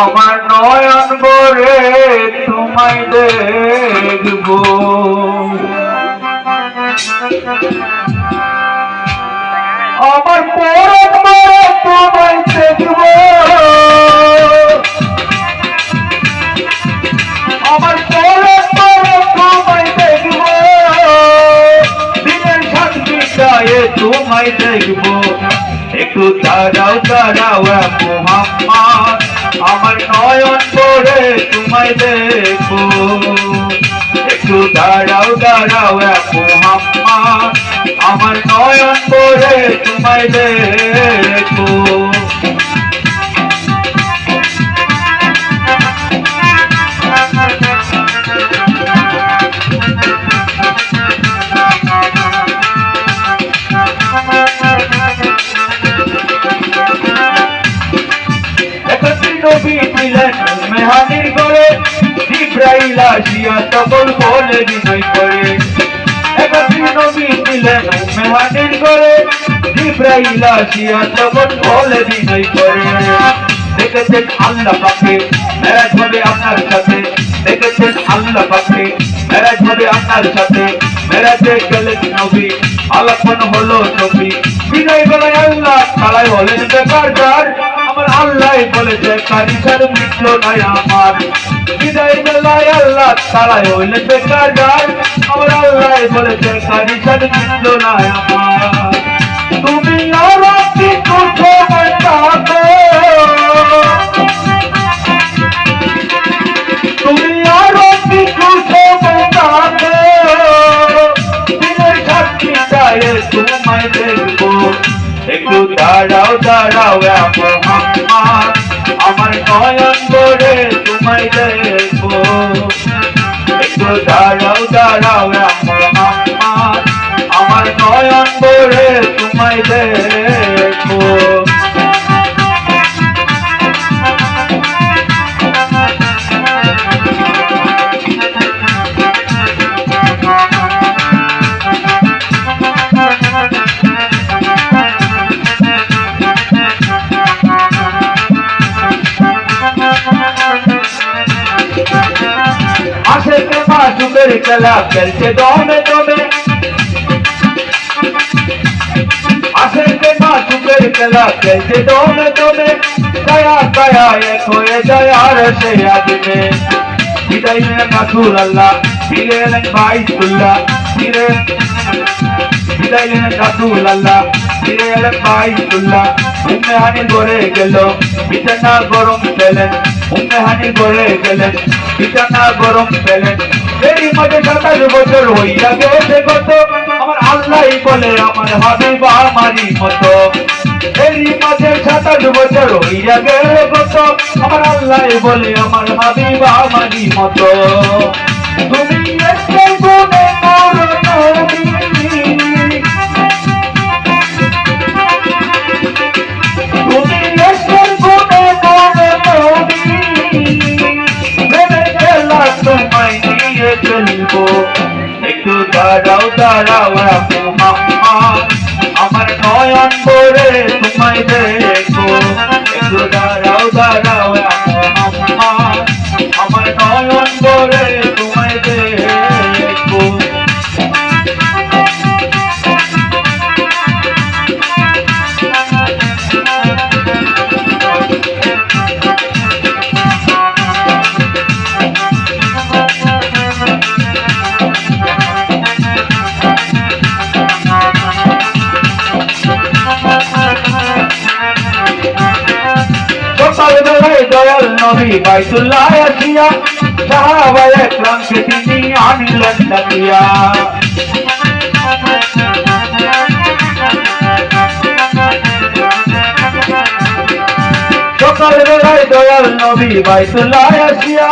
আমার নয়ন ভরে তোমায় দেখব, আমার পরম ভরে তোমায় দেখব, আমার পরম ভরে তোমায় দেখব, দিনের শান্তি গায়ে তোমায় দেখব। একটু দাঁড়াও দাঁড়াও মুহাম্মদ, আমার নয়ন ভরে তোমায় দেখব। একটু দাঁড়াও দাঁড়াও মুহাম্মদ, আমার নয়ন ভরে তোমায় দেখব। নবী ছিলেন মেহানির ঘরে, জিবরাইল আসিয়া তখন বলে বিনয় করে। একত্রী নবী ছিলেন মেহানির ঘরে, জিবরাইল আসিয়া তখন বলে বিনয় করে। দেখেছেন আল্লাহ পাকে মেরাজ হবে আপনার সাথে, দেখেছেন আল্লাহ পাকে মেরাজ হবে আপনার সাথে। মেরাজে গেলেন নবী, আলাপন হলো নবী, বিনয় বেলায় আল্লাহ তালাই হলেন বেকার। আমার আল্লাহ বলেছে কারিশার মিত্র নাই আমার, বিদায় বেলায় আল্লাহ তালাই হলেন বেকার। আমার আল্লাহ বলেছে কারিশার মিত্র নাই আমার। তুমি আর কিছু সময় থাকো, তুমি আর কিছু সময় থাকো, দিনের সাক্ষী গায়ে তোমায় দেখবো। একটু দাঁড়াও দাঁড়াও মুহাম্মদ, আমার নয়ন ভরে তোমায় দেখবো। একটু দাঁড়াও দাঁড়াও মুহাম্মদ, আমার নয়ন ভরে তোমায় দেখবো। আশেকে মাসুকের খেলা খেলছে দমে দমে, আশেকে মাসুকের খেলা খেলছে দমে দমে। দয়া দয়া এক হয়ে যায় আর সে আজমে। বিদায় নিলেন রাসূলুল্লাহ, ফিরে এলেন বাইতুল্লাহ, বিদায় নিলেন রাসূলুল্লাহ, ফিরে এলেন বাইতুল্লাহ। উম্মে হানি ঘরে গেল, বিছানা গরম পেলেন, উম্মে হানি ঘরে গেলেন, বিছানা গরম পেলেন। এরই মাঝে 27 বছর হইয়া গেছে কত, আমার আল্লাহ বলে আমার হাবিব আমারই মতো। এরই মাঝে 27 বছর হইয়া গেল কত, আমার আল্লাহ বলে আমার হাবিব আমারই মতো। তুমি এসে গুনে করো নবী, তুমি এসে গুনে করো নবী, মেরে খেলা তোমায় নিয়ে চলবো। একটু দাঁড়াও দাঁড়াও মুহাম্মদ, আমার নয়ন ভরে তোমায় দেখবো। একটু দাঁড়াও দাঁড়াও মুহাম্মদ, আমার নয়ন ভরে তোমায় দেখবো। সকালবেলায় দয়াল নবী বাইতুল্লাহ আসিয়া, সাহাবায়ে একরামকে তিনি আনিলেন ডাকিয়া। সকালবেলায় দয়াল নবী বাইতুল্লাহ আসিয়া,